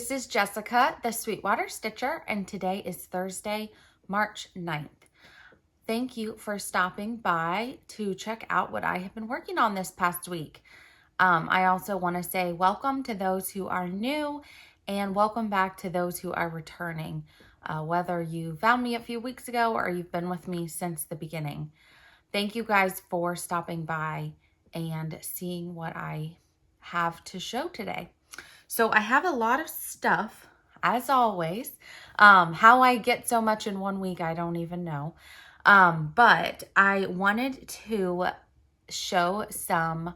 This is Jessica, the Sweetwater Stitcher, and today is Thursday, March 9th. Thank you for stopping by to check out what I have been working on this past week. I also want to say welcome to those who are new and welcome back to those who are returning, whether you found me a few weeks ago or you've been with me since the beginning. Thank you guys for stopping by and seeing what I have to show today. So I have a lot of stuff, as always. How I get so much in one week, I don't even know. But I wanted to show some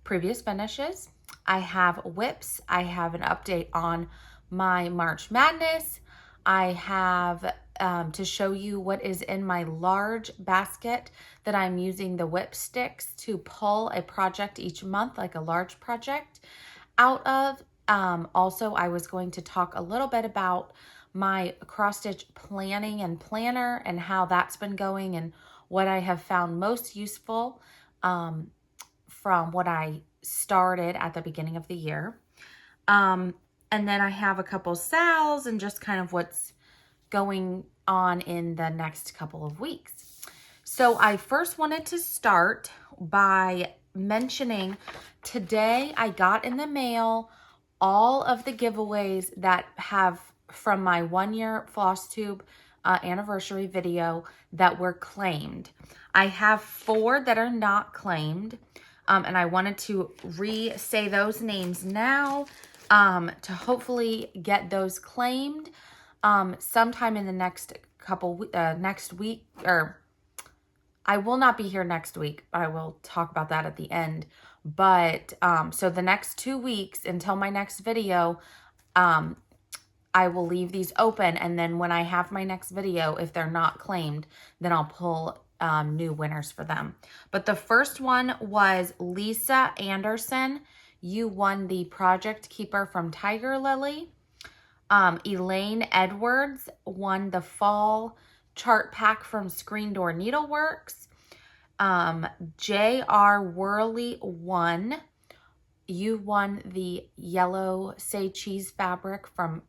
previous finishes. I have whips. I have an update on my March Madness. I have to show you what is in my large basket that I'm using the whip sticks to pull a project each month, like a large project, out of. Also, I was going to talk a little bit about my cross stitch planning and planner and how that's been going and what I have found most useful from what I started at the beginning of the year. And then I have a couple sales and just kind of what's going on in the next couple of weeks. So I first wanted to start by mentioning today I got in the mail all of the giveaways that have from my 1-year Flosstube anniversary video that were claimed. I have 4 that are not claimed, and I wanted to re-say those names now to hopefully get those claimed sometime in the next next week, or I will not be here next week. I will talk about that at the end. But so the next 2 weeks until my next video, I will leave these open. And then when I have my next video, if they're not claimed, then I'll pull new winners for them. But the first one was Lisa Anderson. You won the Project Keeper from Tiger Lily. Elaine Edwards won the Fall Chart Pack from Screen Door Needleworks. J.R. Worley won. You won the Yellow Say Cheese fabric from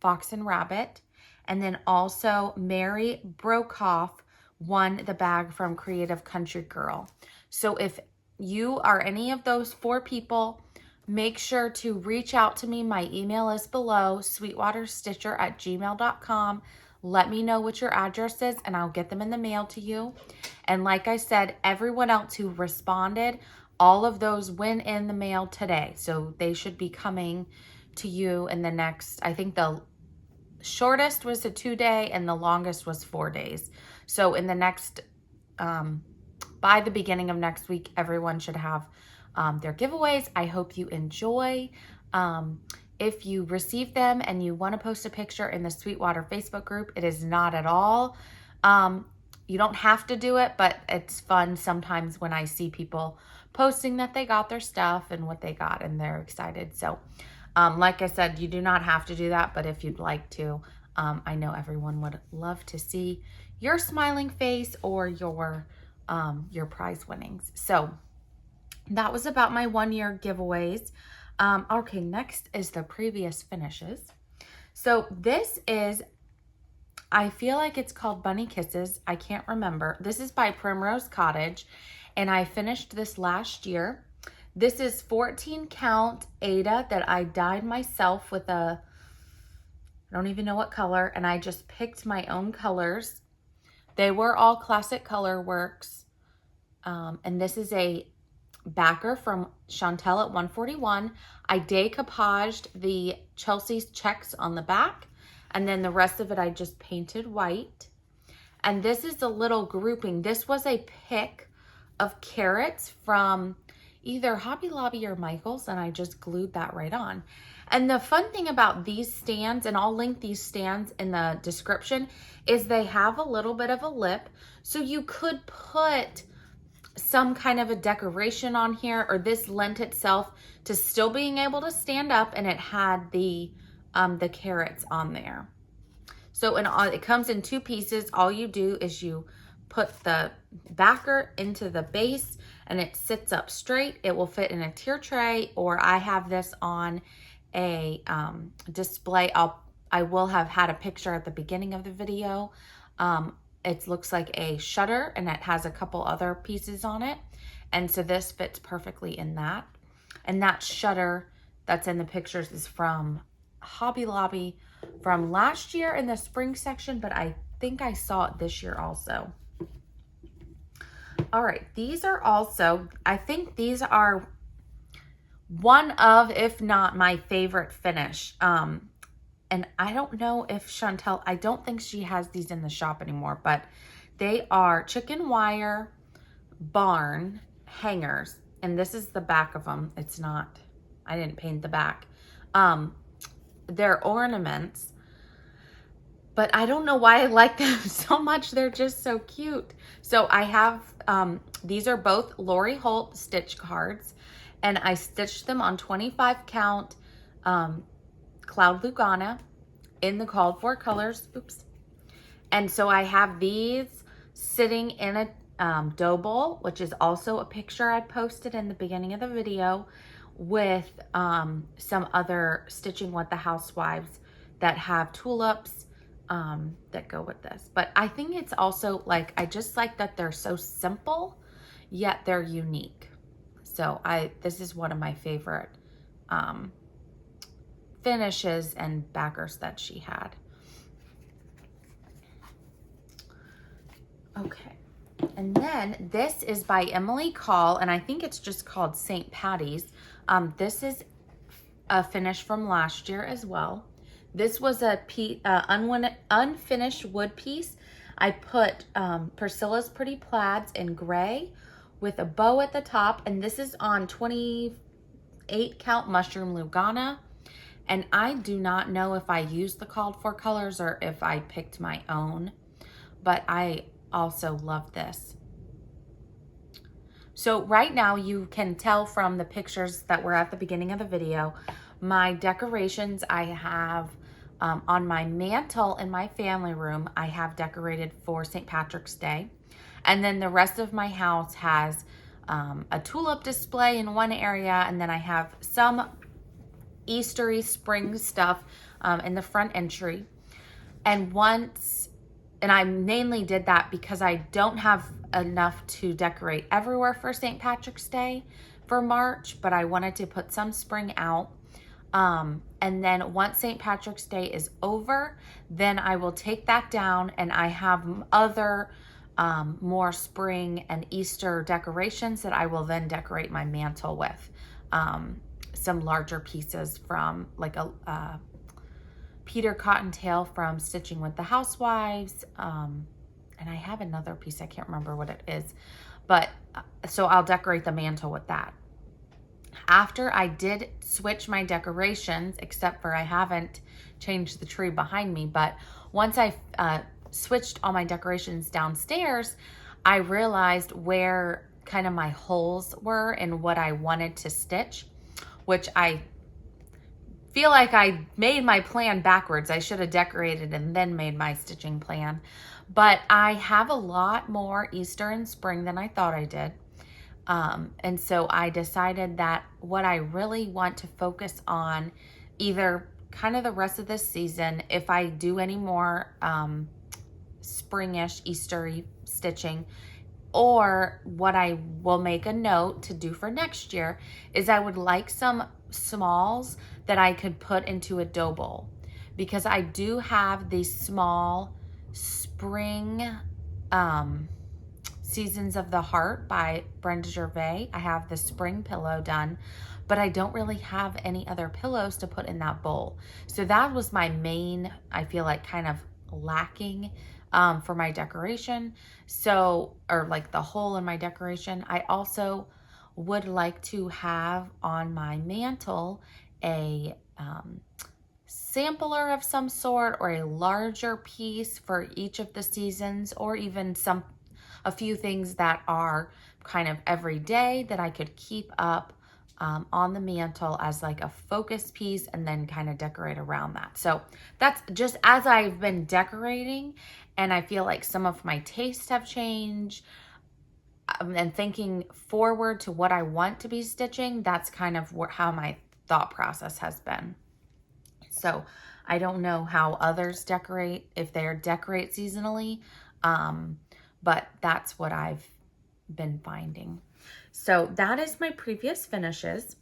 Fox and Rabbit. And then also Mary Brokoff won the bag from Creative Country Girl. So if you are any of those 4 people, make sure to reach out to me. My email is below, sweetwaterstitcher@gmail.com. Let me know what your address is and I'll get them in the mail to you. And like I said, everyone else who responded, all of those went in the mail today. So they should be coming to you in the next, I think the shortest was a 2-day and the longest was 4 days. So in the next, by the beginning of next week, everyone should have their giveaways. I hope you enjoy. If you receive them and you want to post a picture in the Sweetwater Facebook group, it is not at all. You don't have to do it, but it's fun sometimes when I see people posting that they got their stuff and what they got and they're excited. So like I said, you do not have to do that, but if you'd like to, I know everyone would love to see your smiling face or your prize winnings. So that was about my 1-year giveaways. Okay, next is the previous finishes. So this is, I feel like it's called Bunny Kisses. I can't remember. This is by Primrose Cottage, and I finished this last year. This is 14 count Ada that I dyed myself with I don't even know what color, and I just picked my own colors. They were all Classic Color Works, and this is a backer from Chantel at 141. I decoupaged the Chelsea's checks on the back, and then the rest of it I just painted white. And this is a little grouping. This was a pick of carrots from either Hobby Lobby or Michael's, and I just glued that right on. And the fun thing about these stands, and I'll link these stands in the description, is they have a little bit of a lip, so you could put some kind of a decoration on here, or this lent itself to still being able to stand up, and it had the carrots on there. So it comes in 2 pieces. All you do is you put the backer into the base and it sits up straight. It will fit in a tier tray, or I have this on a display. I will have had a picture at the beginning of the video. It looks like a shutter and it has a couple other pieces on it. And so this fits perfectly in that. And that shutter that's in the pictures is from Hobby Lobby from last year in the spring section, but I think I saw it this year also. All right, these are also, I think these are one of, if not my favorite finish. And I don't know if Chantel, I don't think she has these in the shop anymore, but they are chicken wire barn hangers. And this is the back of them. It's not, I didn't paint the back. They're ornaments, but I don't know why I like them so much. They're just so cute. So I have, these are both Lori Holt stitch cards, and I stitched them on 25 count Cloud Lugana in the called for colors. Oops. And so I have these sitting in a dough bowl, which is also a picture I posted in the beginning of the video, with some other Stitching with the Housewives that have tulips that go with this. But I think it's also like, I just like that they're so simple, yet they're unique. So this is one of my favorite finishes and backers that she had. Okay. And then this is by Emily Call, and I think it's just called St. Paddy's. This is a finish from last year as well. This was a unfinished wood piece. I put Priscilla's Pretty Plaids in gray with a bow at the top, and this is on 28 count mushroom Lugana. And I do not know if I used the called for colors or if I picked my own, but I also love this. So right now you can tell from the pictures that were at the beginning of the video, my decorations I have on my mantle in my family room, I have decorated for St. Patrick's Day. And then the rest of my house has a tulip display in one area, and then I have some Eastery spring stuff in the front entry. And I mainly did that because I don't have enough to decorate everywhere for St. Patrick's Day for March, but I wanted to put some spring out. And then once St. Patrick's Day is over, then I will take that down, and I have other more spring and Easter decorations that I will then decorate my mantle with. Some larger pieces from like a Peter Cottontail from Stitching with the Housewives. And I have another piece, I can't remember what it is, but so I'll decorate the mantle with that. After I did switch my decorations, except for I haven't changed the tree behind me, but once I switched all my decorations downstairs, I realized where kind of my holes were and what I wanted to stitch, which I feel like I made my plan backwards. I should have decorated and then made my stitching plan. But I have a lot more Easter and spring than I thought I did. And so I decided that what I really want to focus on, either kind of the rest of this season, if I do any more springish, Eastery stitching, or what I will make a note to do for next year, is I would like some smalls that I could put into a dough bowl, because I do have these small spring Seasons of the Heart by Brenda Gervais. I have the spring pillow done, but I don't really have any other pillows to put in that bowl. So that was my main, I feel like, kind of lacking for my decoration. So, or like the hole in my decoration. I also would like to have on my mantle a sampler of some sort, or a larger piece for each of the seasons, or even a few things that are kind of everyday that I could keep up on the mantle as like a focus piece, and then kind of decorate around that. So that's just as I've been decorating And I feel like some of my tastes have changed. And thinking forward to what I want to be stitching, that's kind of how my thought process has been. So I don't know how others decorate, if they decorate seasonally, but that's what I've been finding. So that is my previous finishes.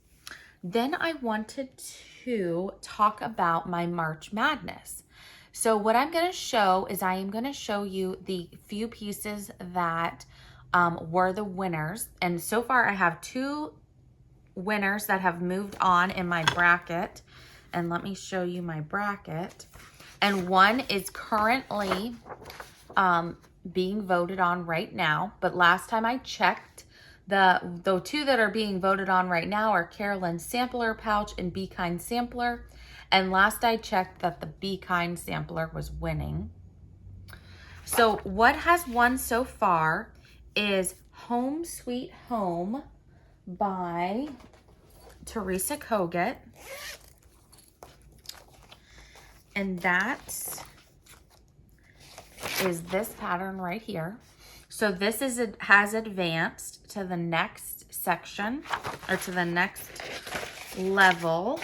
Then I wanted to talk about my March Madness. So what I'm going to show is I am going to show you the few pieces that were the winners. And so far I have 2 winners that have moved on in my bracket. And let me show you my bracket. And one is currently being voted on right now. But last time I checked, the 2 that are being voted on right now are Carolyn's Sampler Pouch and Be Kind Sampler. And last I checked that the Be Kind Sampler was winning. So what has won so far is Home Sweet Home by Teresa Kogut. And that is this pattern right here. So this has advanced to the next section, or to the next level.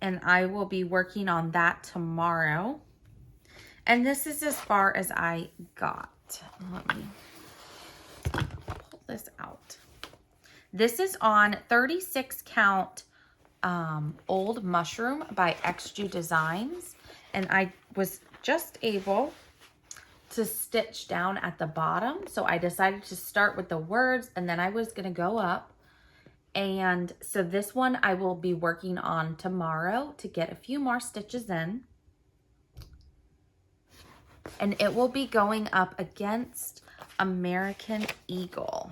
And I will be working on that tomorrow. And this is as far as I got. Let me pull this out. This is on 36 count Old Mushroom by XG Designs. And I was just able to stitch down at the bottom. So I decided to start with the words, and then I was going to go up. And so this one I will be working on tomorrow to get a few more stitches in. And it will be going up against American Eagle.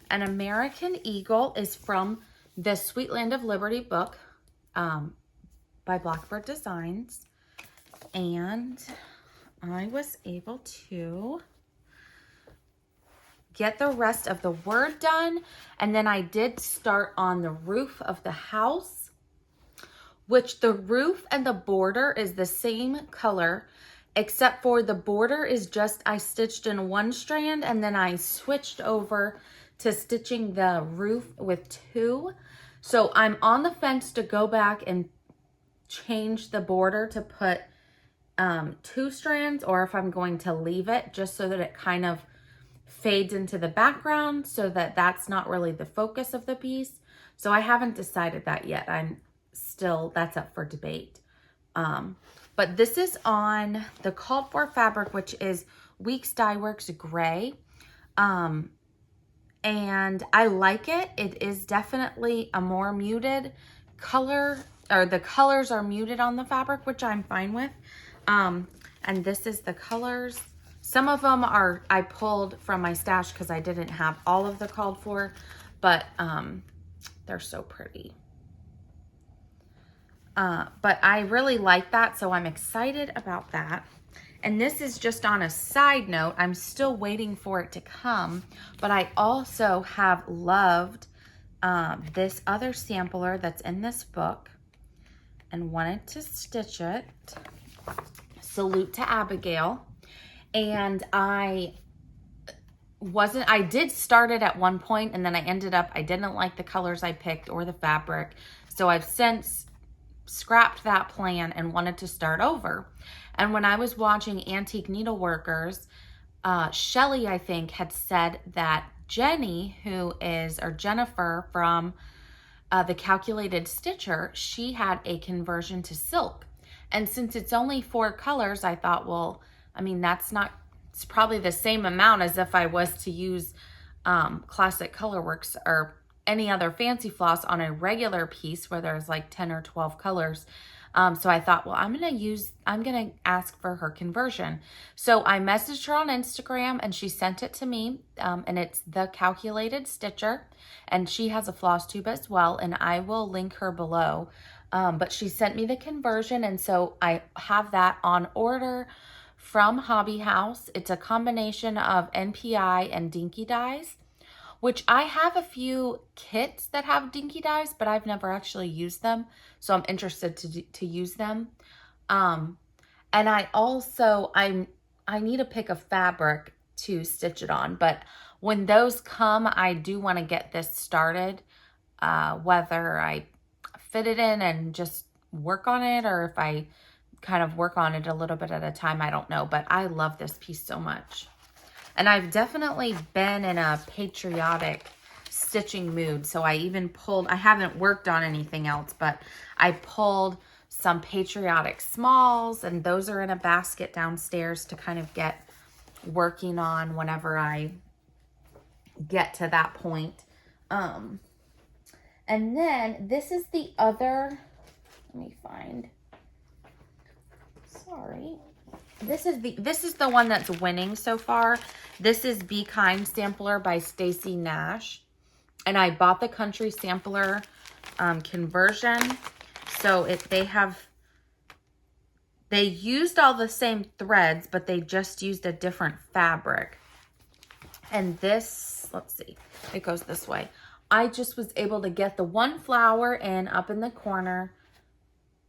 An American Eagle is from the Sweet Land of Liberty book by Blackbird Designs. And I was able to get the rest of the word done. And then I did start on the roof of the house, which the roof and the border is the same color, except for the border is just, I stitched in 1 strand and then I switched over to stitching the roof with 2. So I'm on the fence to go back and change the border to put 2 strands, or if I'm going to leave it just so that it kind of fades into the background, so that that's not really the focus of the piece. So I haven't decided that yet. That's up for debate. But this is on the called for fabric, which is Weeks Dye Works Gray. And I like it. It is definitely a more muted color, or the colors are muted on the fabric, which I'm fine with. And this is the colors. Some of them I pulled from my stash because I didn't have all of the called for, but they're so pretty. But I really like that, so I'm excited about that. And this is just on a side note. I'm still waiting for it to come, but I also have loved this other sampler that's in this book and wanted to stitch it. Salute to Abigail. And I did start it at one point, and then I didn't like the colors I picked or the fabric. So I've since scrapped that plan and wanted to start over. And when I was watching Antique Needleworkers, Shelly, I think, had said that Jenni, Jennifer from the Calculated Stitcher, she had a conversion to silk. And since it's only 4 colors, I thought, well, I mean, it's probably the same amount as if I was to use Classic Colorworks or any other fancy floss on a regular piece where there's like 10 or 12 colors. So I thought, well, I'm going to ask for her conversion. So I messaged her on Instagram and she sent it to me. And it's The Calculated Stitcher, and she has a Flosstube as well. And I will link her below. But she sent me the conversion. And so I have that on order from Hobby House. It's a combination of NPI and Dinky dyes. which I have a few kits that have dinky dies, but I've never actually used them. So I'm interested to use them. And I also, I need to pick a fabric to stitch it on, but when those come, I do want to get this started. Whether I fit it in and just work on it, or if I kind of work on it a little bit at a time, I don't know, but I love this piece so much. And I've definitely been in a patriotic stitching mood. So I even pulled, I haven't worked on anything else, but I pulled some patriotic smalls, and those are in a basket downstairs to kind of get working on whenever I get to that point. And then this is the other, let me find, sorry. This is the one that's winning so far. This is Be Kind Sampler by Stacy Nash. And I bought the country sampler conversion. So they used all the same threads, but they just used a different fabric. And this, let's see, it goes this way. I just was able to get the one flower in up in the corner.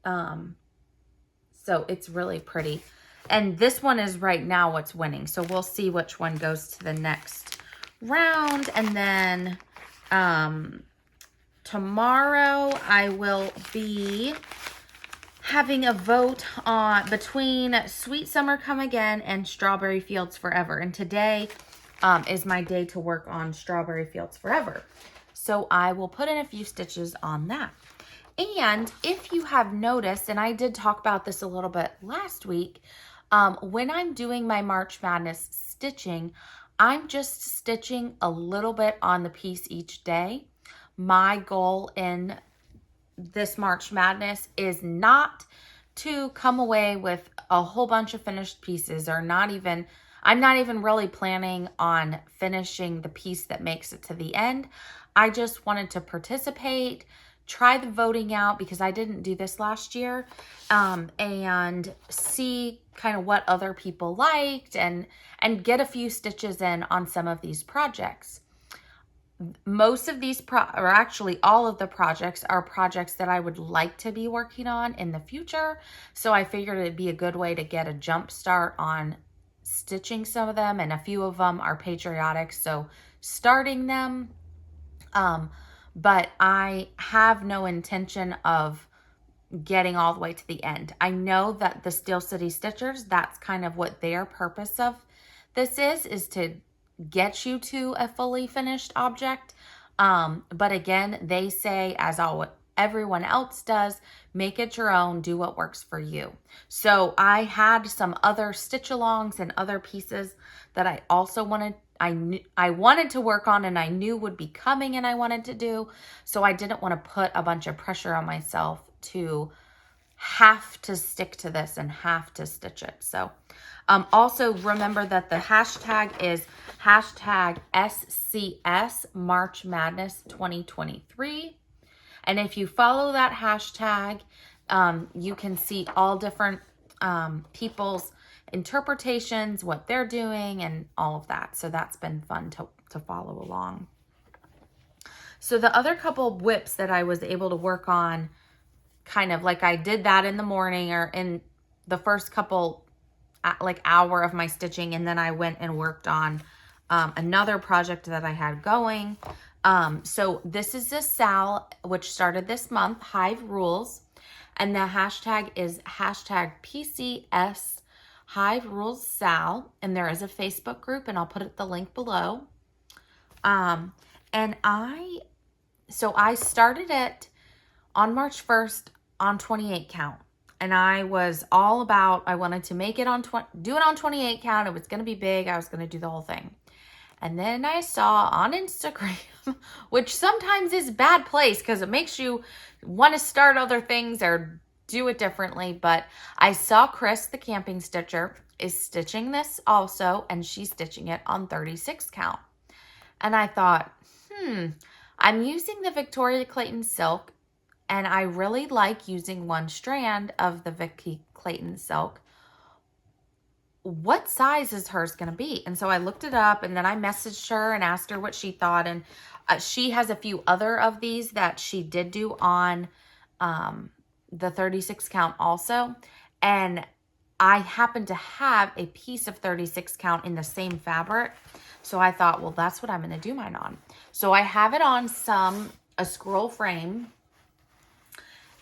So it's really pretty. And this one is right now what's winning. So we'll see which one goes to the next round. And then tomorrow I will be having a vote on between Sweet Summer Come Again and Strawberry Fields Forever. And today is my day to work on Strawberry Fields Forever. So I will put in a few stitches on that. And if you have noticed, and I did talk about this a little bit last week, when I'm doing my March Madness stitching, I'm just stitching a little bit on the piece each day. My goal in this March Madness is not to come away with a whole bunch of finished pieces, or I'm not even really planning on finishing the piece that makes it to the end. I just wanted to participate, try the voting out, because I didn't do this last year, and see kind of what other people liked, and get a few stitches in on some of these projects. Most of these, or actually all of the projects, are projects that I would like to be working on in the future. So I figured it'd be a good way to get a jump start on stitching some of them, and a few of them are patriotic, so starting them. But I have no intention of getting all the way to the end. I know that the Steel City Stitchers, that's kind of what their purpose of this is to get you to a fully finished object. But again, they say, as everyone else does, make it your own, do what works for you. So I had some other stitch alongs and other pieces that I also wanted to work on, and I knew would be coming, and I wanted to do. So I didn't want to put a bunch of pressure on myself to have to stick to this and have to stitch it. So also remember that the hashtag is hashtag SCS March Madness 2023. And if you follow that hashtag, you can see all different people's interpretations, what they're doing, and all of that. So that's been fun to follow along. So the other couple whips that I was able to work on, kind of like I did that in the morning, or in the first couple hour of my stitching, and then I went and worked on another project that I had going. So this is a Sal, which started this month, Hive Rules, and the hashtag is hashtag PCS Hive Rules Sal, and there is a Facebook group, and I'll put the link below. And I started it on March 1st on 28 count, and I was all about, I wanted to make it do it on 28 count. It was going to be big. I was going to do the whole thing. And then I saw on Instagram, which sometimes is a bad place because it makes you want to start other things or do it differently. But I saw Chris, the camping stitcher, is stitching this also, and she's stitching it on 36 count. And I thought, I'm using the Victoria Clayton silk, and I really like using one strand of the Vicky Clayton silk. what size is hers going to be? And so I looked it up, and then I messaged her and asked her what she thought. And she has a few other of these that she did do on the 36 count also. And I happen to have a piece of 36 count in the same fabric. So I thought, well, that's what I'm going to do mine on. So I have it on a scroll frame.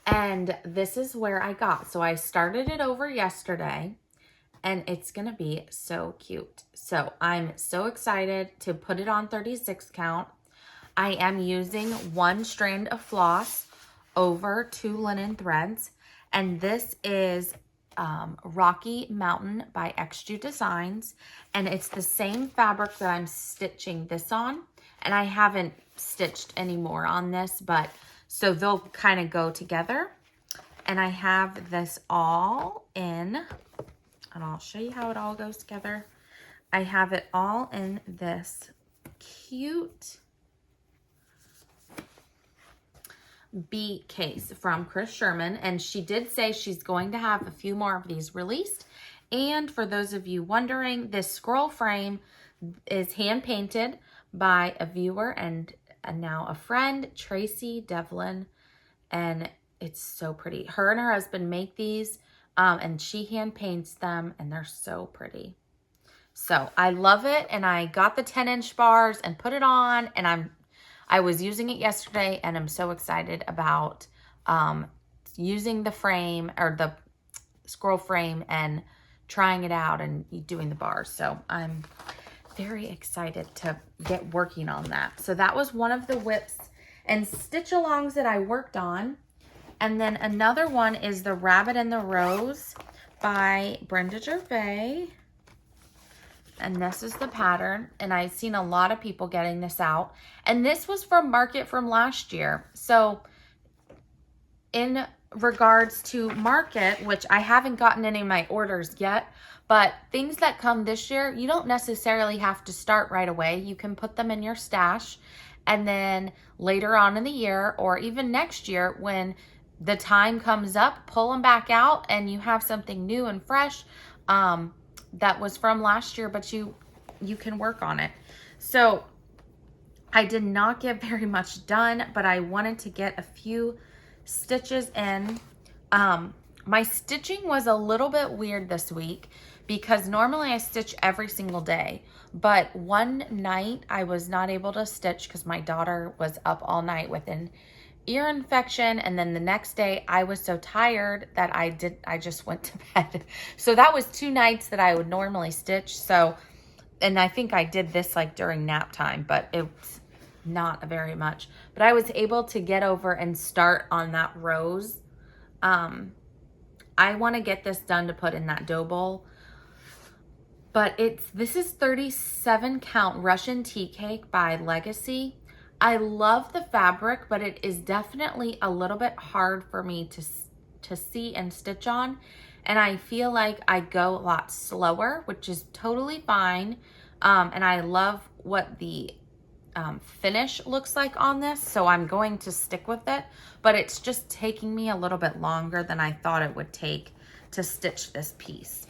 And this is where I got. So I started it over yesterday. And it's going to be so cute. So I'm so excited to put it on 36 count. I am using 1 strand of floss over 2 linen threads. And this is Rocky Mountain by XG Designs. And it's the same fabric that I'm stitching this on. And I haven't stitched any more on this, but so they'll kind of go together. And I have this all in... And I'll show you how it all goes together. I have it all in this cute bee case from Chris Sherman. And she did say she's going to have a few more of these released. And for those of you wondering, this scroll frame is hand painted by a viewer and now a friend, Tracy Devlin. And it's so pretty. Her and her husband make these. And she hand paints them, and they're so pretty. So I love it, and I got the 10-inch bars and put it on, and I was using it yesterday, and I'm so excited about using the frame or the scroll frame and trying it out and doing the bars. So I'm very excited to get working on that. So that was one of the whips and stitch alongs that I worked on. And then another one is the Rabbit and the Rose by Brenda Gervais. And this is the pattern. And I've seen a lot of people getting this out. And this was from Market from last year. So in regards to Market, which I haven't gotten any of my orders yet, but things that come this year, you don't necessarily have to start right away. You can put them in your stash. And then later on in the year, or even next year, when the time comes up, pull them back out and you have something new and fresh that was from last year, but you can work on it. So I did not get very much done, but I wanted to get a few stitches in. My stitching was a little bit weird this week because normally I stitch every single day, but one night I was not able to stitch because my daughter was up all night with an ear infection, and then the next day I was so tired that I just went to bed. So that was 2 nights that I would normally stitch. So, and I think I did this like during nap time, but it was not very much. But I was able to get over and start on that rose. I want to get this done to put in that dough bowl. But this is 37 count Russian tea cake by Legacy. I love the fabric, but it is definitely a little bit hard for me to see and stitch on. And I feel like I go a lot slower, which is totally fine. And I love what the finish looks like on this, so I'm going to stick with it. But it's just taking me a little bit longer than I thought it would take to stitch this piece.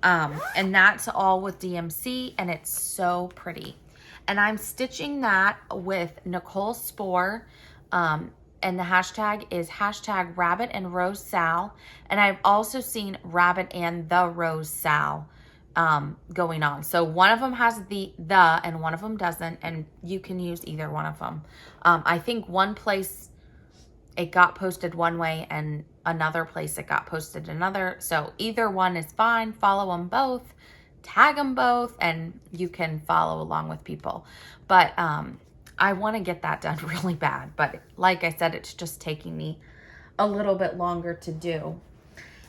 And that's all with DMC, and it's so pretty. And I'm stitching that with Nicole Spohr, and the hashtag is hashtag Rabbit and Rose Sal. And I've also seen Rabbit and the Rose Sal going on. So one of them has the and one of them doesn't, and you can use either one of them. I think one place it got posted one way and another place it got posted another. So either one is fine. Follow them both. Tag them both, and you can follow along with people. But I want to get that done really bad. But like I said, it's just taking me a little bit longer to do.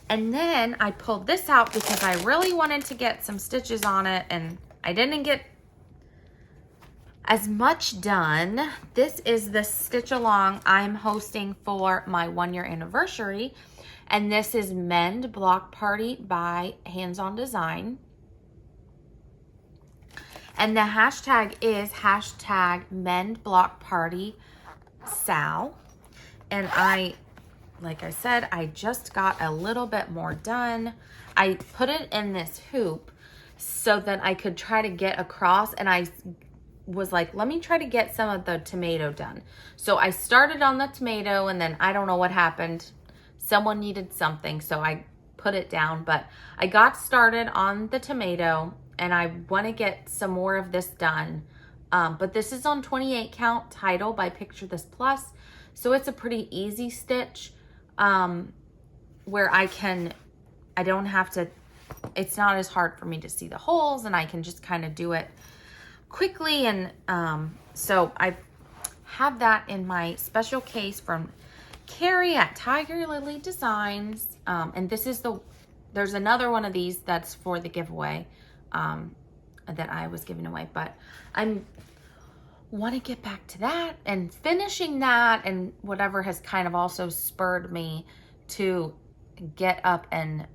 And then I pulled this out because I really wanted to get some stitches on it, and I didn't get as much done. This is the stitch along I'm hosting for my 1-year anniversary. And this is Mend Block Party by Hands On Design. And the hashtag is hashtag Mend Block Party Sal. And I like I said, I just got a little bit more done. I put it in this hoop so that I could try to get across, and I was like, let me try to get some of the tomato done. So I started on the tomato, and then I don't know what happened. Someone needed something, so I put it down, but I got started on the tomato, and I want to get some more of this done. But this is on 28 count title by Picture This Plus, so it's a pretty easy stitch, where I don't have to, it's not as hard for me to see the holes, and I can just kind of do it quickly. And so I have that in my special case from Carrie at Tiger Lily Designs. And this is there's another one of these that's for the giveaway that I was giving away, but I want to get back to that and finishing that, and whatever has kind of also spurred me to get up and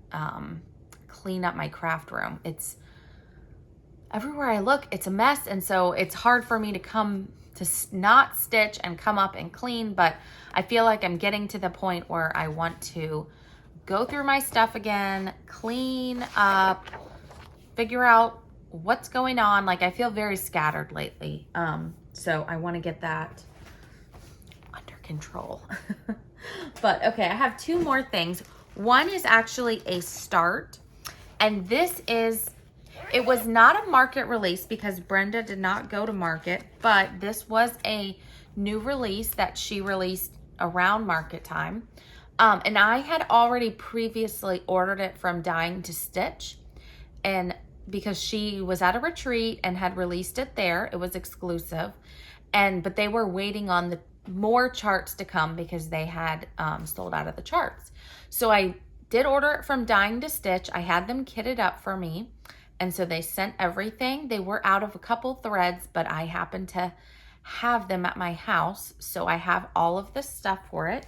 clean up my craft room. It's everywhere I look, it's a mess, and so it's hard for me to come to not stitch and come up and clean, but I feel like I'm getting to the point where I want to go through my stuff again, clean up, figure out what's going on. Like, I feel very scattered lately, so I want to get that under control. But okay, I have two more things. One is actually a start, and this is, it was not a market release because Brenda did not go to market, but this was a new release that she released around market time. And I had already previously ordered it from Dying to Stitch, and because she was at a retreat and had released it there, it was exclusive, but they were waiting on the more charts to come because they had sold out of the charts. So I did order it from Dying to Stitch. I had them kitted up for me, and so they sent everything. They were out of a couple threads, but I happened to have them at my house, so I have all of the stuff for it.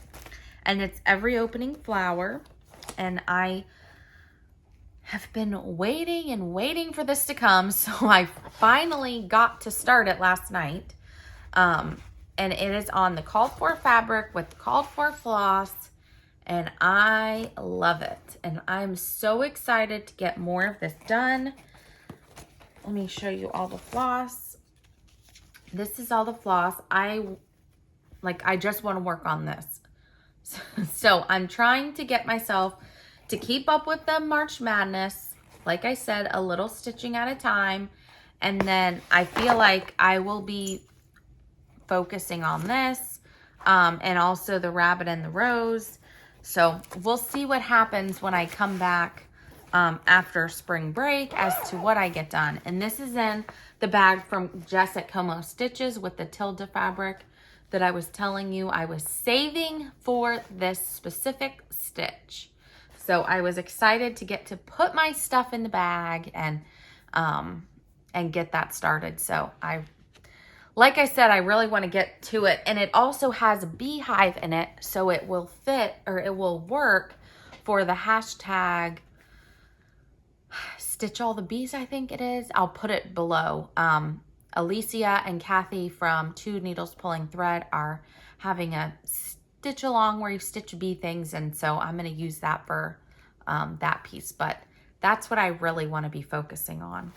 And it's every opening flower, and I have been waiting and waiting for this to come, so I finally got to start it last night. And it is on the called for fabric with called for floss, and I love it. And I'm so excited to get more of this done. Let me show you all the floss. This is all the floss. I just want to work on this. So I'm trying to get myself to keep up with the March Madness. Like I said, a little stitching at a time. And then I feel like I will be focusing on this, and also the rabbit and the rose. So we'll see what happens when I come back after spring break as to what I get done. And this is in the bag from Jess at Como Stitches with the Tilda fabric that I was telling you I was saving for this specific stitch. So I was excited to get to put my stuff in the bag and get that started. So like I said, I really want to get to it. And it also has a beehive in it, so it will fit, or it will work for the hashtag Stitch All the Bees, I think it is. I'll put it below. Alicia and Kathy from Two Needles Pulling Thread are having a stitch along where you stitch bee things, and so I'm going to use that for that piece. But that's what I really want to be focusing on.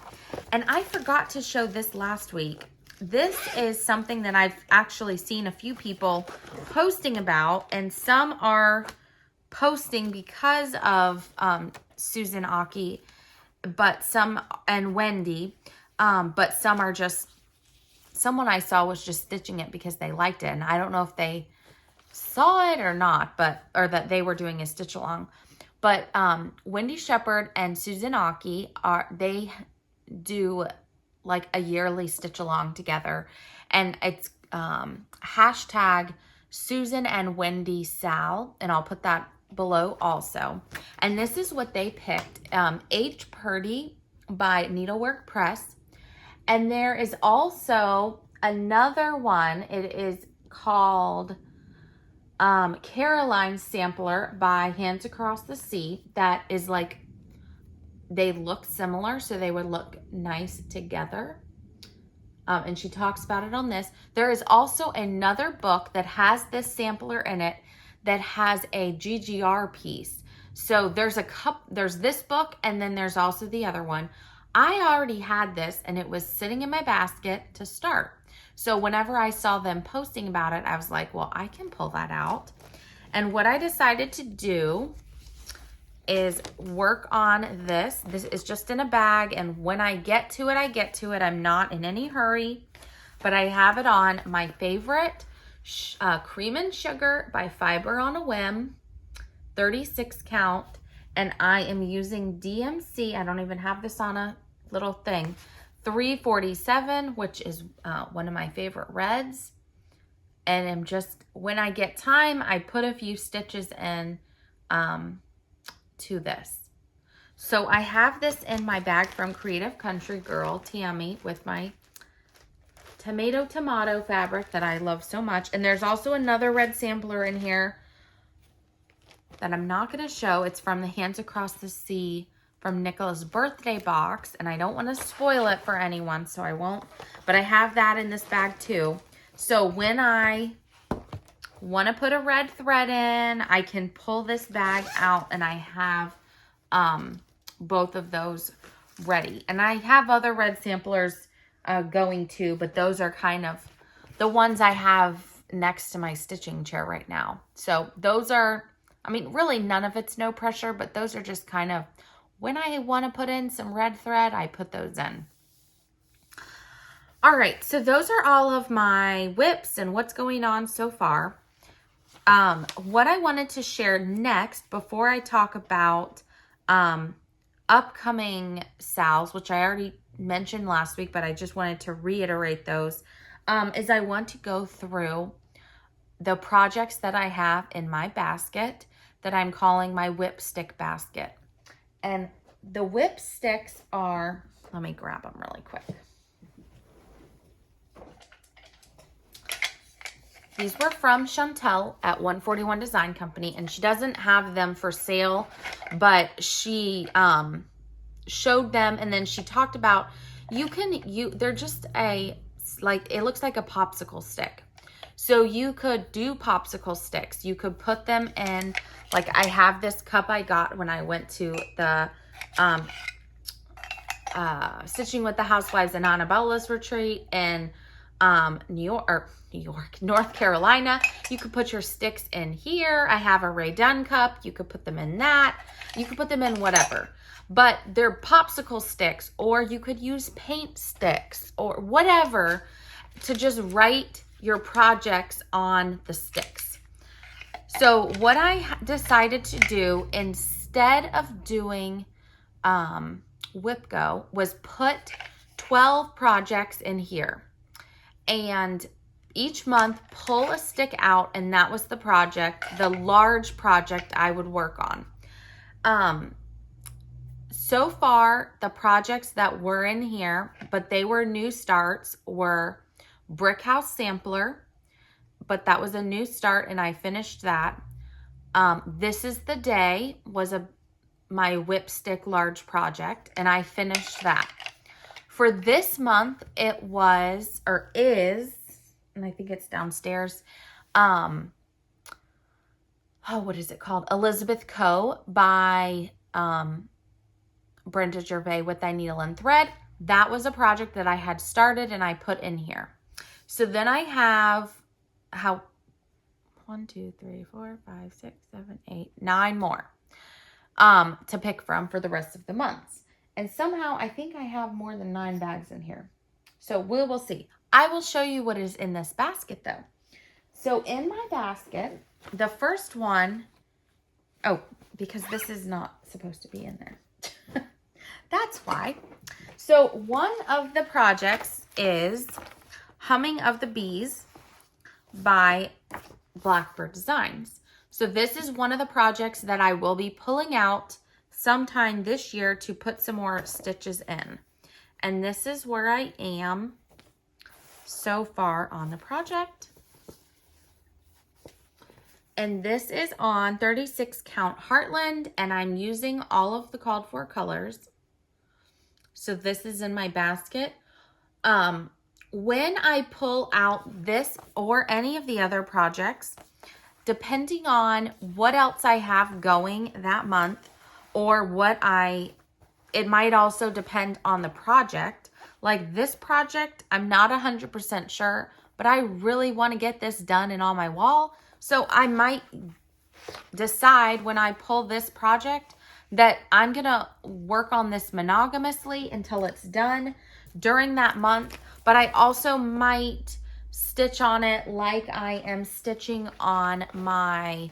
And I forgot to show this last week. This is something that I've actually seen a few people posting about, and some are posting because of Susan Aki, but some, and Wendy, but some are just, someone I saw was just stitching it because they liked it, and I don't know if they saw it or not, or that they were doing a stitch along. But Wendy Shepherd and Susan Aki they do like a yearly stitch along together, and it's hashtag Susan and Wendy Sal, and I'll put that below also. And this is what they picked. H. Purdy by Needlework Press. And there is also another one. It is called Caroline's Sampler by Hands Across the Sea. That is like, they look similar, so they would look nice together. And she talks about it on this. There is also another book that has this sampler in it that has a GGR piece. So there's this book, and then there's also the other one. I already had this, and it was sitting in my basket to start. So whenever I saw them posting about it, I was like, well, I can pull that out. And what I decided to do is work on this. This is just in a bag, and when I get to it, I get to it. I'm not in any hurry, but I have it on my favorite Cream and Sugar by Fiber on a Whim, 36 count, and I am using DMC. I don't even have this on a little thing. 347, which is one of my favorite reds. And I'm just, when I get time, I put a few stitches in to this. So I have this in my bag from Creative Country Girl, Tammy, with my tomato fabric that I love so much. And there's also another red sampler in here that I'm not going to show. It's from the Hands Across the Sea from Nicola's birthday box, and I don't want to spoil it for anyone, so I won't. But I have that in this bag too. So when I want to put a red thread in, I can pull this bag out, and I have both of those ready. And I have other red samplers going too, but those are kind of the ones I have next to my stitching chair right now. So those are, I mean, really none of it's no pressure, but those are just kind of, when I want to put in some red thread, I put those in. All right, so those are all of my whips and what's going on so far. What I wanted to share next, before I talk about upcoming sales, which I already mentioned last week, but I just wanted to reiterate those, is I want to go through the projects that I have in my basket that I'm calling my whip stick basket. And the whip sticks are, let me grab them really quick. These were from Chantel at 141 Design Company, and she doesn't have them for sale, but she showed them, and then she talked about, they're just it looks like a popsicle stick. So you could do popsicle sticks. You could put them in, like I have this cup I got when I went to the Stitching with the Housewives and Annabella's retreat in North Carolina. You could put your sticks in here. I have a Rae Dunn cup. You could put them in that. You could put them in whatever. But they're popsicle sticks, or you could use paint sticks or whatever to just write your projects on the sticks. So what I decided to do instead of doing Whip Go was put 12 projects in here, and each month pull a stick out, and that was the project, the large project I would work on. So far, the projects that were in here, but they were new starts, were Brick House Sampler, but that was a new start, and I finished that. This is the Day was my whip stick large project, and I finished that. For this month, it was, or is, and I think it's downstairs, what is it called? Elizabeth Coe by Brenda Gervais with I Needle and Thread. That was a project that I had started and I put in here. So then I have 1, 2, 3, 4, 5, 6, 7, 8, 9 more to pick from for the rest of the months. And somehow I think I have more than 9 bags in here. So we will see. I will show you what is in this basket though. So in my basket, the first one, because this is not supposed to be in there. That's why. So one of the projects is Humming of the Bees by Blackbird Designs. So this is one of the projects that I will be pulling out sometime this year to put some more stitches in. And this is where I am so far on the project. And this is on 36 count Heartland, and I'm using all of the called for colors. So this is in my basket. When I pull out this or any of the other projects, depending on what else I have going that month, or it might also depend on the project. Like this project, I'm not 100% sure, but I really want to get this done and on my wall. So I might decide when I pull this project that I'm going to work on this monogamously until it's done during that month. But I also might stitch on it like I am stitching on my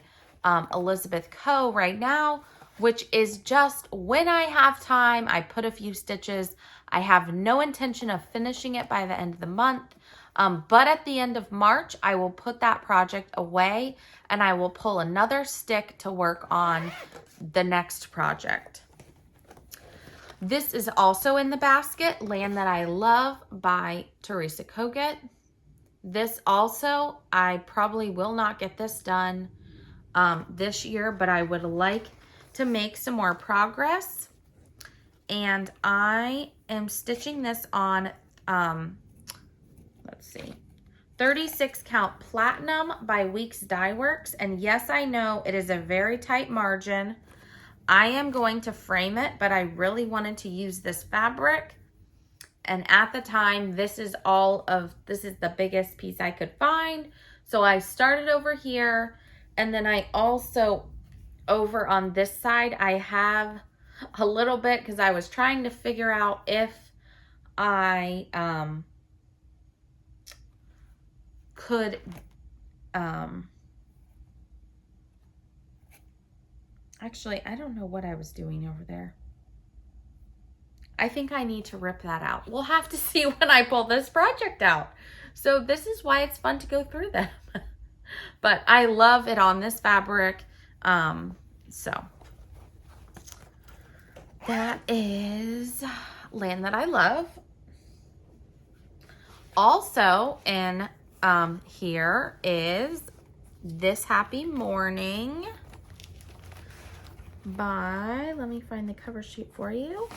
Elizabeth Co right now, which is just when I have time, I put a few stitches. I have no intention of finishing it by the end of the month. But at the end of March, I will put that project away and I will pull another stick to work on the next project. This is also in the basket, Land That I Love by Teresa Kogut. This also, I probably will not get this done this year, but I would like to make some more progress. And I am stitching this on, let's see, 36 count Platinum by Weeks Dye Works. And yes, I know it is a very tight margin. I am going to frame it, but I really wanted to use this fabric. And at the time, this is the biggest piece I could find. So I started over here, and then I also, over on this side, I have a little bit because I was trying to figure out if I could actually, I don't know what I was doing over there. I think I need to rip that out. We'll have to see when I pull this project out. So this is why it's fun to go through them. But I love it on this fabric. So that is Land That I Love. Also in here is This Happy Morning by, let me find the cover sheet for you,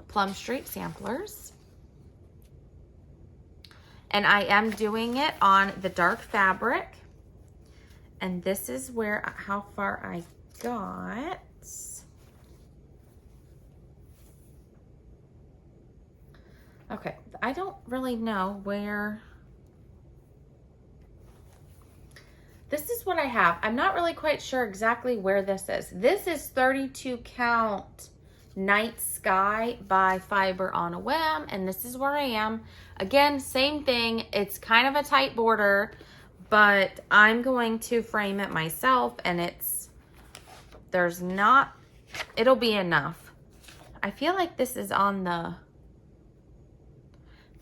Plum Street Samplers. And I am doing it on the dark fabric. And this is how far I got. Okay, I don't really know where. This is what I have. I'm not really quite sure exactly where this is. This is 32 count Night Sky by Fiber on a Whim, and this is where I am. Again, same thing. It's kind of a tight border, but I'm going to frame it myself, and it'll be enough. I feel like this is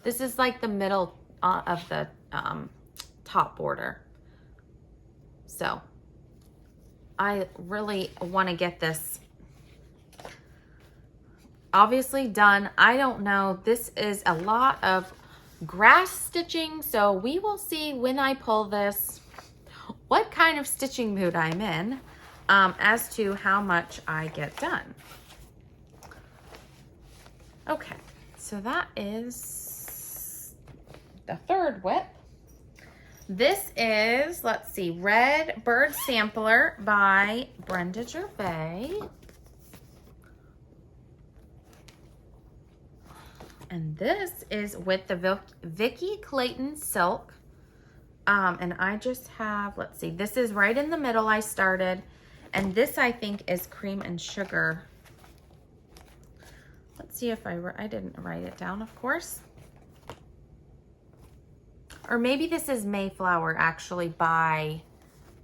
this is like the middle of the top border. So I really want to get this obviously done. I don't know. This is a lot of grass stitching. So we will see when I pull this, what kind of stitching mood I'm in, as to how much I get done. Okay. So that is the third whip. This is, let's see, Red Bird Sampler by Brenda Gervais. And this is with the Vicki Clayton Silk. And I just have, let's see, this is right in the middle I started. And this I think is Cream and Sugar. Let's see if I didn't write it down, of course. Or maybe this is Mayflower actually by,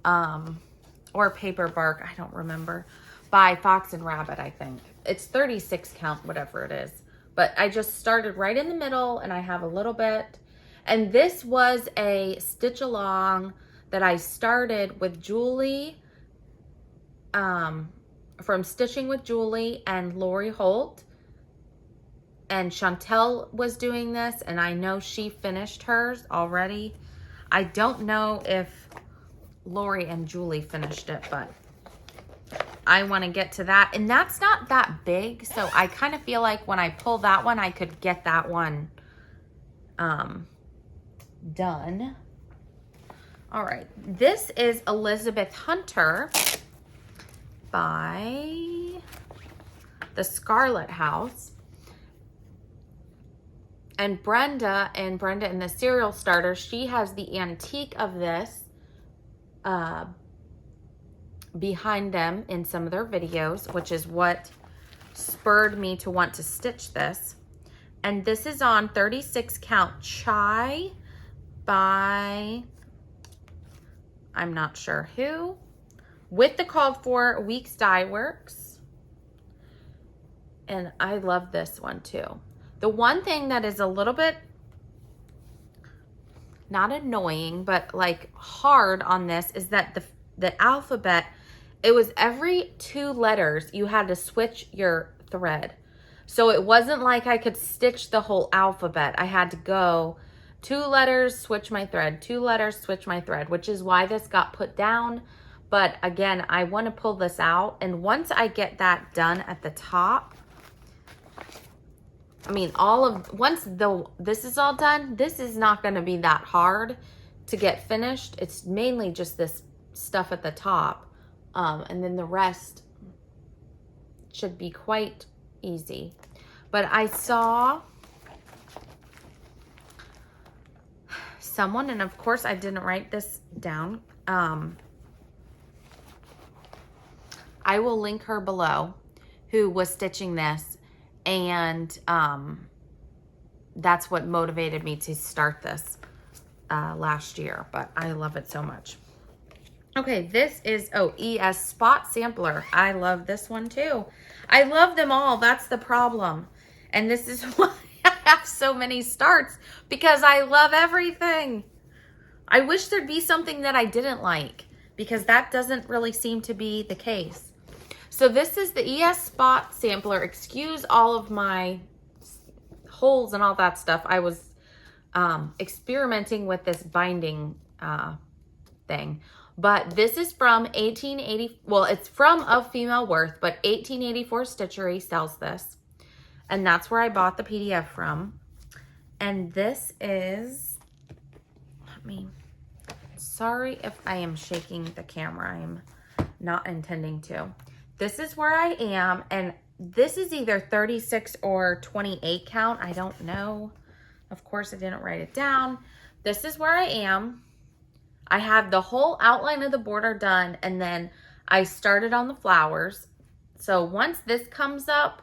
or Paper Bark, I don't remember, by Fox and Rabbit, I think. It's 36 count, whatever it is. But I just started right in the middle and I have a little bit. And this was a stitch along that I started with Julie, from Stitching with Julie and Lori Holt. And Chantel was doing this, and I know she finished hers already. I don't know if Lori and Julie finished it, but I want to get to that. And that's not that big, so I kind of feel like when I pull that one, I could get that one done. All right, this is Elizabeth Hunter by the Scarlet House. And Brenda in the Cereal Starter, she has the antique of this behind them in some of their videos, which is what spurred me to want to stitch this. And this is on 36 count Chai by, I'm not sure who, with the called for Weeks Dye Works. And I love this one too. The one thing that is a little bit, not annoying, but like hard on this is that the alphabet, it was every 2 letters you had to switch your thread. So it wasn't like I could stitch the whole alphabet. I had to go 2 letters, switch my thread, 2 letters, switch my thread, which is why this got put down. But again, I want to pull this out. And once I get that done at the top, I mean, once this is all done, this is not going to be that hard to get finished. It's mainly just this stuff at the top. And then the rest should be quite easy. But I saw someone, and of course I didn't write this down. I will link her below, who was stitching this, and that's what motivated me to start this last year, but I love it so much. Okay, this is, ES Spot Sampler. I love this one too. I love them all. That's the problem. And this is why I have so many starts, because I love everything. I wish there'd be something that I didn't like, because that doesn't really seem to be the case. So this is the ES Spot Sampler. Excuse all of my holes and all that stuff. I was experimenting with this binding thing. But this is from 1880, well, it's from Of Female Worth, but 1884 Stitchery sells this. And that's where I bought the PDF from. And this is, sorry if I am shaking the camera. I'm not intending to. This is where I am, and this is either 36 or 28 count. I don't know. Of course, I didn't write it down. This is where I am. I have the whole outline of the border done, and then I started on the flowers. So once this comes up,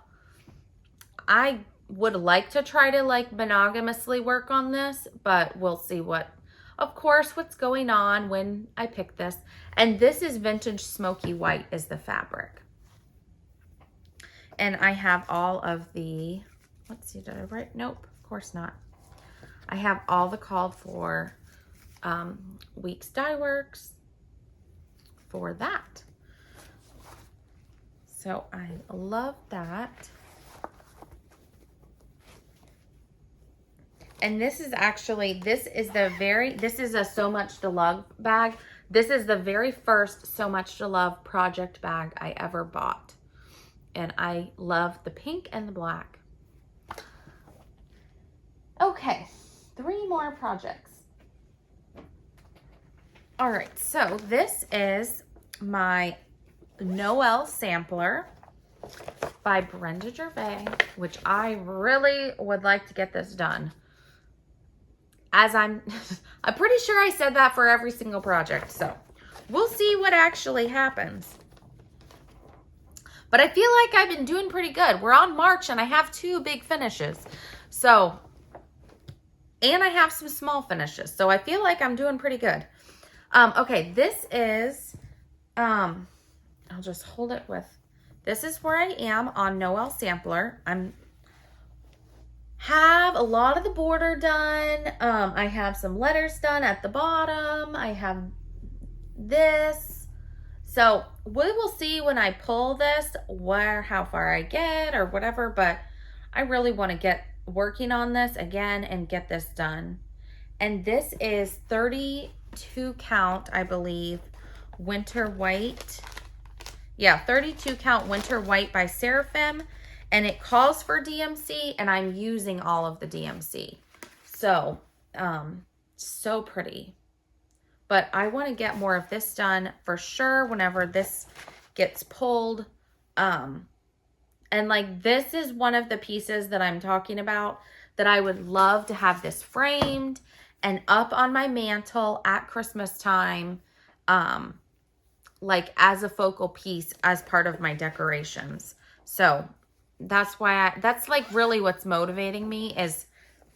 I would like to try to like monogamously work on this, but we'll see what's going on when I pick this. And this is Vintage Smoky White is the fabric. And I have all of the, let's see, did I write? Nope, of course not. I have all the called for Weeks Dye Works for that. So I love that. And this is actually, this is a So Much to Love bag. This is the very first So Much to Love project bag I ever bought. And I love the pink and the black. Okay, 3 more projects. All right, so this is my Noel sampler by Brenda Gervais, which I really would like to get this done. As I'm pretty sure I said that for every single project, so we'll see what actually happens. But I feel like I've been doing pretty good. We're on March and I have 2 big finishes. So, and I have some small finishes. So I feel like I'm doing pretty good. Okay, this is, I'll just hold it with, this is where I am on Noel Sampler. Have a lot of the border done. I have some letters done at the bottom. I have this. So we will see when I pull this how far I get or whatever, but I really want to get working on this again and get this done. And this is 32 count, I believe, Winter White. Yeah, 32 count Winter White by Seraphim. And it calls for DMC, and I'm using all of the DMC. So, so pretty. but I want to get more of this done for sure whenever this gets pulled. And like, this is one of the pieces that I'm talking about that I would love to have this framed and up on my mantle at Christmas time, like as a focal piece as part of my decorations. So that's why that's like really what's motivating me is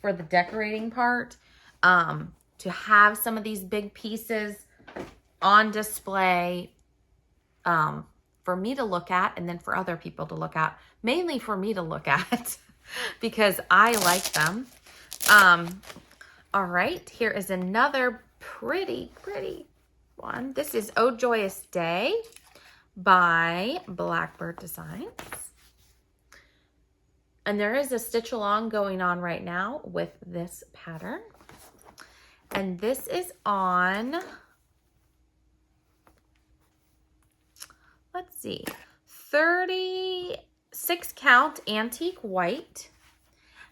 for the decorating part, to have some of these big pieces on display, for me to look at, and then for other people to look at, mainly for me to look at because I like them. All right, here is another pretty one. This is Oh Joyous Day by Blackbird Designs. And there is a stitch along going on right now with this pattern. And this is on, let's see, 36 count antique white.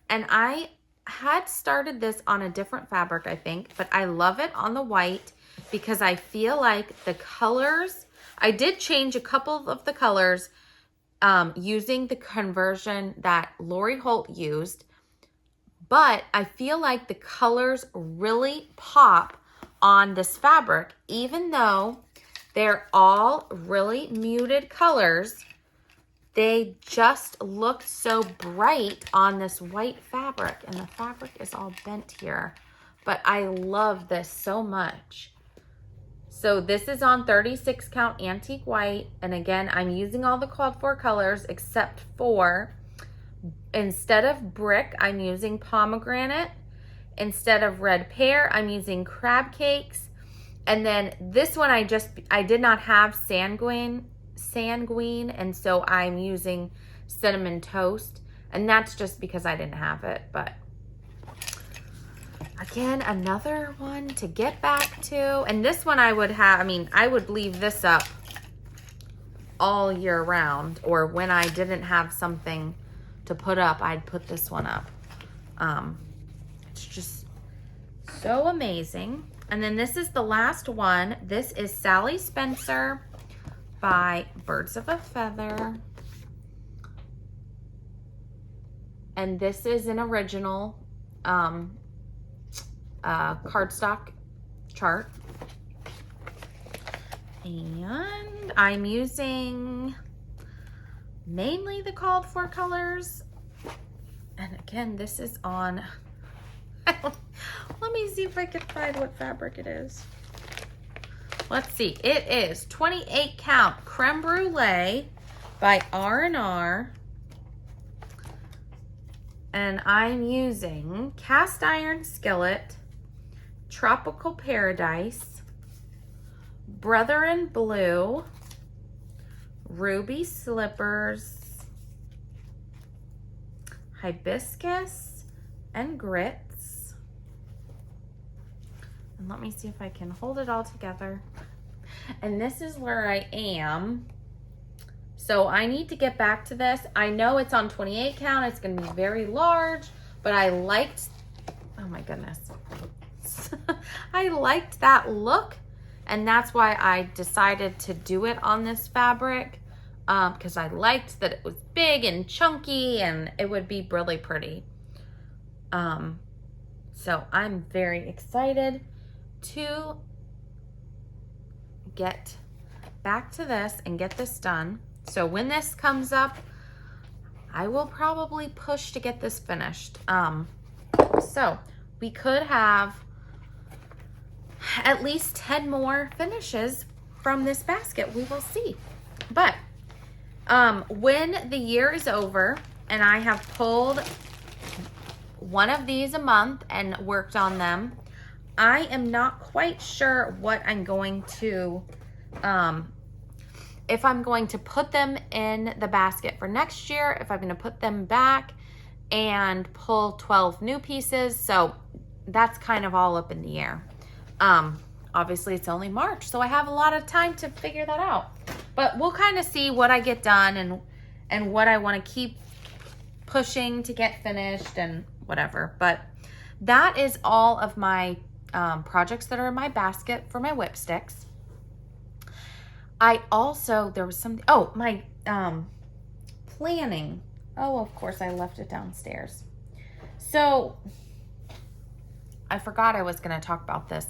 And I had started this on a different fabric, I think, but I love it on the white because I feel like the colors, I did change a couple of the colors using the conversion that Lori Holt used, but I feel like the colors really pop on this fabric, even though they're all really muted colors. They just look so bright on this white fabric, and the fabric is all bent here, but I love this so much. So this is on 36 count antique white, and again, I'm using all the called for colors except for, instead of brick, I'm using pomegranate. Instead of red pear, I'm using crab cakes. And then this one, I did not have sanguine, and so I'm using cinnamon toast. And that's just because I didn't have it. But again, another one to get back to. And this one I would have, I mean, I would leave this up all year round. Or when I didn't have something to put up, I'd put this one up. It's just so amazing. And then this is the last one. This is Sally Spencer by Birds of a Feather. And this is an original cardstock chart. And I'm using mainly the called for colors. And again, this is on, let me see if I can find what fabric it is. Let's see, it is 28 count Creme Brulee by R&R. And I'm using Cast Iron Skillet, Tropical Paradise, Brother in Blue, Ruby Slippers, Hibiscus, and Grits. And let me see if I can hold it all together. And this is where I am. So I need to get back to this. I know it's on 28 count. It's going to be very large, but I liked, oh my goodness. I liked that look. And that's why I decided to do it on this fabric. Because I liked that it was big and chunky and it would be really pretty. So I'm very excited to get back to this and get this done. So when this comes up, I will probably push to get this finished. So we could have at least 10 more finishes from this basket. We will see. But when the year is over and I have pulled one of these a month and worked on them, I am not quite sure what I'm going to, if I'm going to put them in the basket for next year, if I'm going to put them back and pull 12 new pieces. So that's kind of all up in the air. Obviously it's only March, so I have a lot of time to figure that out. But we'll kind of see what I get done and what I want to keep pushing to get finished and whatever. But that is all of my projects that are in my basket for my whip sticks. I also, there was something, oh, my planning. Oh, of course, I left it downstairs. So, I forgot I was going to talk about this.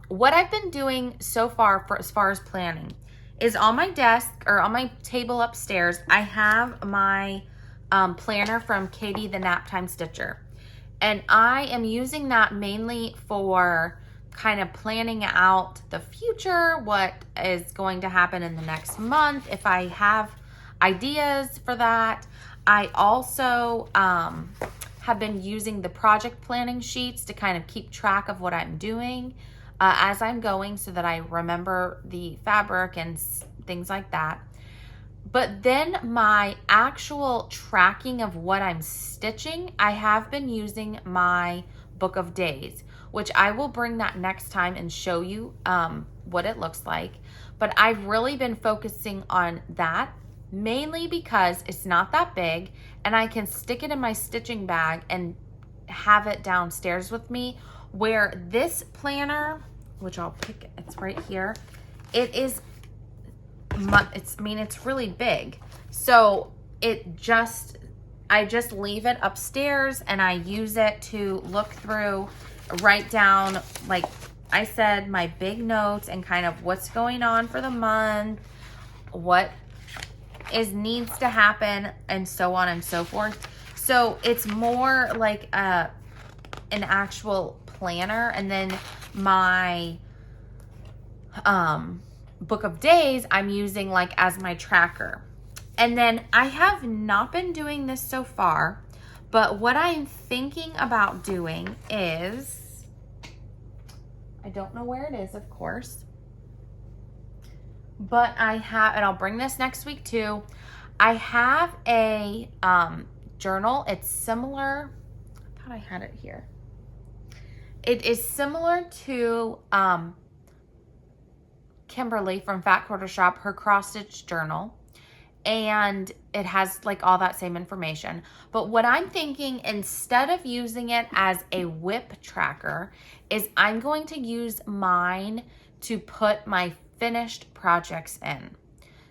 What I've been doing so far as far as planning is on my desk or on my table upstairs, I have my planner from Katie the Naptime Stitcher. And I am using that mainly for kind of planning out the future, what is going to happen in the next month, if I have ideas for that. I also have been using the project planning sheets to kind of keep track of what I'm doing as I'm going so that I remember the fabric and things like that. But then my actual tracking of what I'm stitching, I have been using my book of days, which I will bring that next time and show you what it looks like. But I've really been focusing on that mainly because it's not that big and I can stick it in my stitching bag and have it downstairs with me, where this planner, which I'll pick, it's right here, it is, it's really big. So I just leave it upstairs and I use it to look through, write down, like I said, my big notes and kind of what's going on for the month, what needs to happen, and so on and so forth. So it's more like an actual planner. And then my book of days I'm using like as my tracker. And then I have not been doing this so far, but what I'm thinking about doing is, I don't know where it is, of course, but I have, and I'll bring this next week too. I have a journal. It's similar, I thought I had it here. It is similar to Kimberly from Fat Quarter Shop, her cross stitch journal, and it has like all that same information. But what I'm thinking, instead of using it as a whip tracker, is I'm going to use mine to put my finished projects in.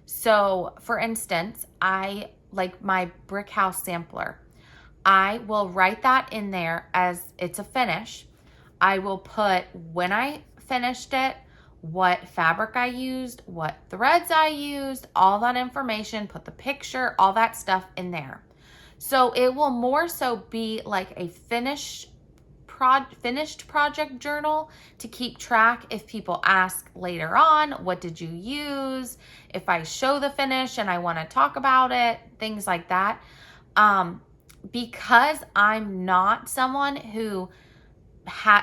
So for instance, I like my brick house sampler. I will write that in there as it's a finish. I will put when I finished it, what fabric I used, what threads I used, all that information, put the picture, all that stuff in there. So it will more so be like a finished project journal to keep track if people ask later on, what did you use? If I show the finish and I want to talk about it, things like that. Because I'm not someone who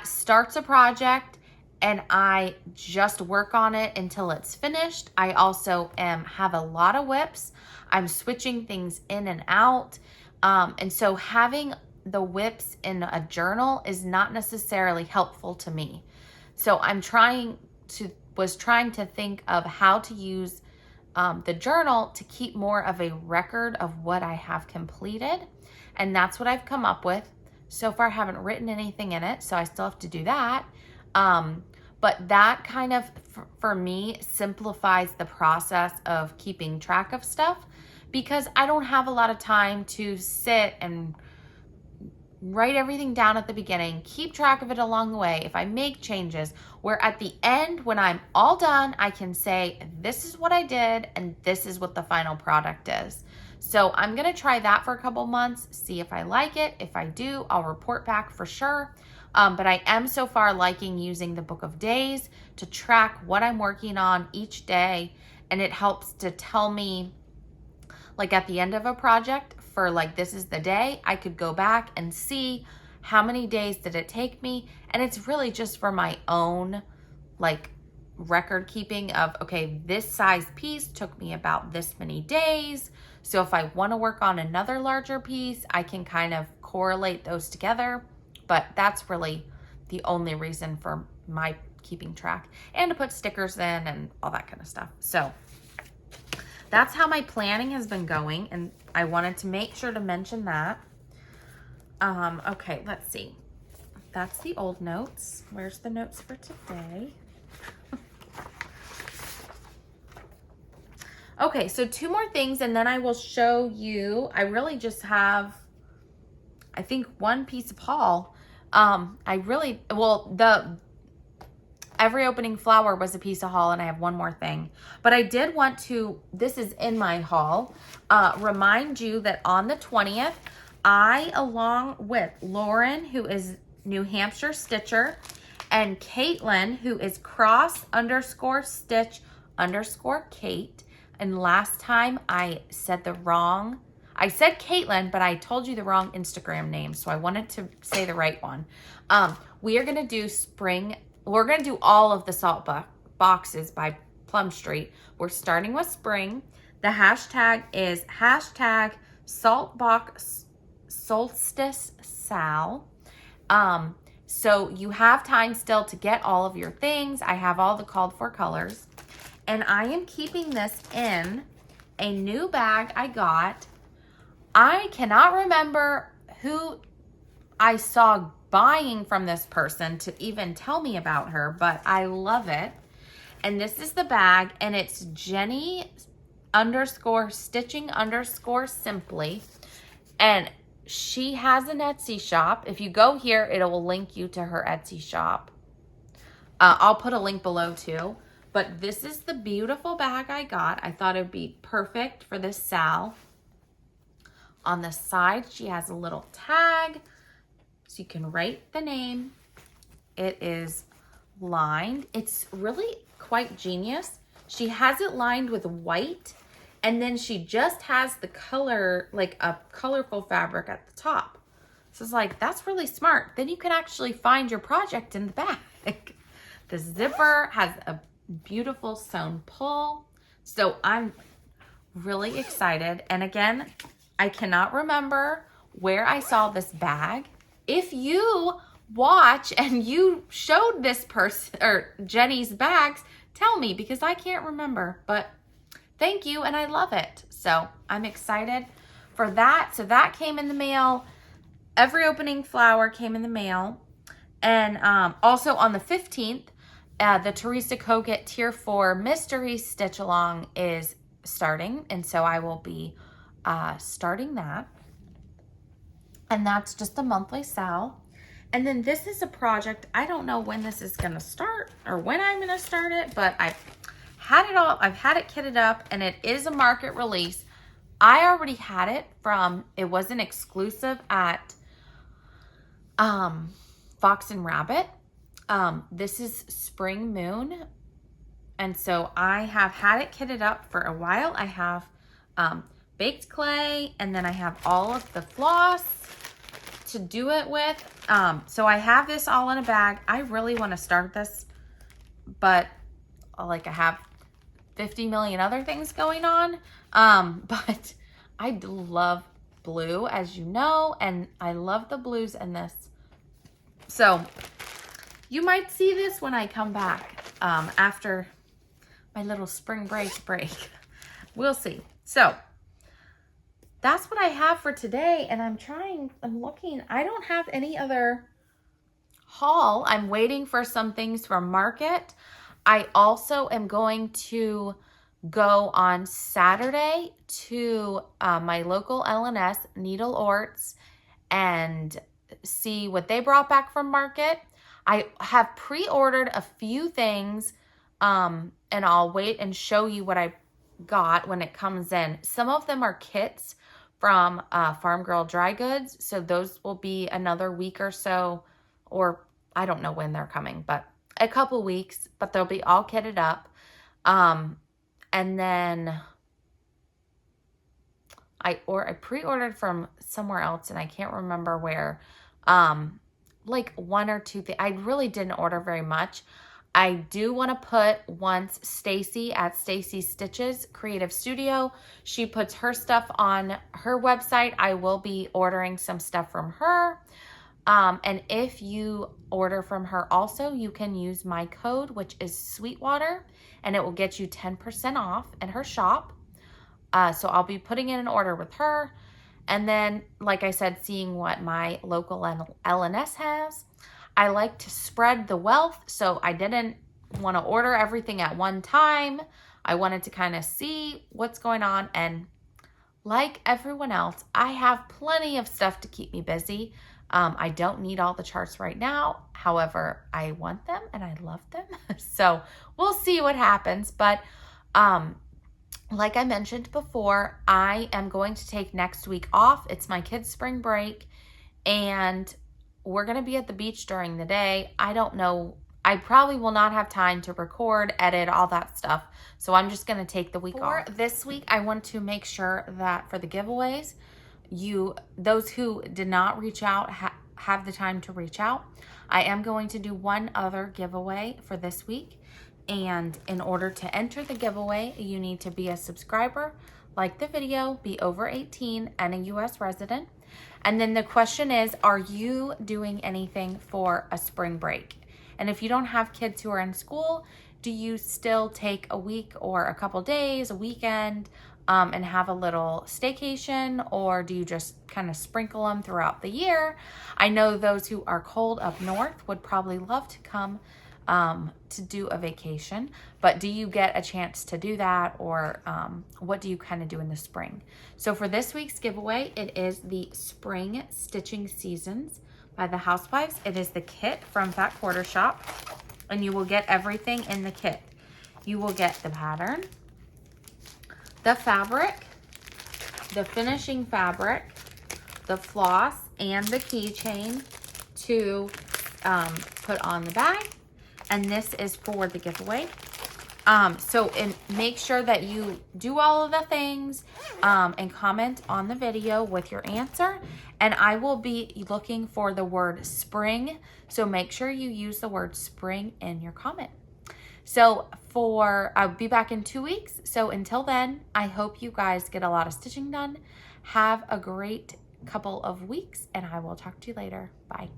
starts a project and I just work on it until it's finished. I also have a lot of whips. I'm switching things in and out. And so having the whips in a journal is not necessarily helpful to me. So was trying to think of how to use the journal to keep more of a record of what I have completed. And that's what I've come up with. So far, I haven't written anything in it, so I still have to do that. But that kind of, for me, simplifies the process of keeping track of stuff, because I don't have a lot of time to sit and write everything down at the beginning, keep track of it along the way. If I make changes, where at the end, when I'm all done, I can say, this is what I did and this is what the final product is. So I'm going to try that for a couple months, see if I like it. If I do, I'll report back for sure. But I am so far liking using the book of days to track what I'm working on each day. And it helps to tell me, like at the end of a project, for like, this is the day, I could go back and see how many days did it take me. And it's really just for my own like record keeping of, okay, this size piece took me about this many days. So if I want to work on another larger piece, I can kind of correlate those together. But that's really the only reason for my keeping track, and to put stickers in and all that kind of stuff. So that's how my planning has been going, and I wanted to make sure to mention that. Okay, let's see. that's the old notes. Where's the notes for today? Okay, so 2 more things and then I will show you. I really just have, I think, 1 piece of haul. Every opening flower was a piece of haul and I have 1 more thing. But I did want to, this is in my haul, remind you that on the 20th, I, along with Lauren, who is New Hampshire Stitcher, and Caitlin, who is cross_stitch_Kate. And last time I said Caitlin, but I told you the wrong Instagram name. So I wanted to say the right one. We are going to do we're going to do all of the salt boxes by Plum Street. We're starting with spring. The hashtag is #saltbox solstice sal. So you have time still to get all of your things. I have all the called for colors. And I am keeping this in a new bag I got. I cannot remember who I saw buying from this person to even tell me about her, but I love it. And this is the bag, and it's Jenni_stitching_simply. And she has an Etsy shop. If you go here, it will link you to her Etsy shop. I'll put a link below too. But this is the beautiful bag I got. I thought it would be perfect for this sal. On the side, she has a little tag so you can write the name. It is lined. It's really quite genius. She has it lined with white, and then she just has the color, like a colorful fabric at the top. So it's like, that's really smart. Then you can actually find your project in the bag. The zipper has a beautiful sewn pull. So I'm really excited. And again, I cannot remember where I saw this bag. If you watch and you showed this person or Jenni's bags, tell me, because I can't remember. But thank you, and I love it. So I'm excited for that. So that came in the mail. Every opening flower came in the mail. And also on the 15th, the Teresa Kogut Tier 4 Mystery Stitch Along is starting. And so I will be starting that. And that's just a monthly sal. And then this is a project. I don't know when this is going to start or when I'm going to start it, but I've had it all. I've had it kitted up, and it is a market release. I already had it from, it was an exclusive at Fox and Rabbit. This is Spring Moon. And so I have had it kitted up for a while. I have baked clay, and then I have all of the floss to do it with. So I have this all in a bag. I really want to start this, but like I have 50 million other things going on. But I love blue, as you know, and I love the blues in this. So you might see this when I come back after my little spring break. We'll see. So that's what I have for today, and I'm looking. I don't have any other haul. I'm waiting for some things from Market. I also am going to go on Saturday to my local LNS, Needlework, and see what they brought back from Market. I have pre-ordered a few things, and I'll wait and show you what I got when it comes in. Some of them are kits from Farm Girl Dry Goods, so those will be another week or so, or I don't know when they're coming, but a couple weeks, but they'll be all kitted up. And then I pre-ordered from somewhere else, and I can't remember where, like 1 or 2 things. I really didn't order very much. I do want to put, once Stacy at Stacie Stitches Creative Studio, she puts her stuff on her website, I will be ordering some stuff from her. And if you order from her also, you can use my code, which is Sweetwater, and it will get you 10% off in her shop. So I'll be putting in an order with her. And then, like I said, seeing what my local LNS has. I like to spread the wealth, so I didn't want to order everything at one time. I wanted to kind of see what's going on, and like everyone else, I have plenty of stuff to keep me busy. I don't need all the charts right now. However, I want them and I love them. So we'll see what happens. But like I mentioned before, I am going to take next week off. It's my kids' spring break, and we're going to be at the beach during the day. I don't know. I probably will not have time to record, edit, all that stuff. So I'm just going to take the week off. This week, I want to make sure that for the giveaways, those who did not reach out have the time to reach out. I am going to do one other giveaway for this week. And in order to enter the giveaway, you need to be a subscriber, like the video, be over 18, and a U.S. resident. And then the question is, are you doing anything for a spring break? And if you don't have kids who are in school, do you still take a week or a couple days, a weekend, and have a little staycation, or do you just kind of sprinkle them throughout the year? I know those who are cold up north would probably love to come to do a vacation, but do you get a chance to do that, or what do you kind of do in the spring? So for this week's giveaway, it is the Spring Stitching Seasons by the Housewives. It is the kit from Fat Quarter Shop, and you will get everything in the kit. You will get the pattern, the fabric, the finishing fabric, the floss, and the keychain to put on the bag. And this is for the giveaway. Make sure that you do all of the things and comment on the video with your answer. And I will be looking for the word spring. So make sure you use the word spring in your comment. So I'll be back in 2 weeks. So until then, I hope you guys get a lot of stitching done. Have a great couple of weeks, and I will talk to you later. Bye.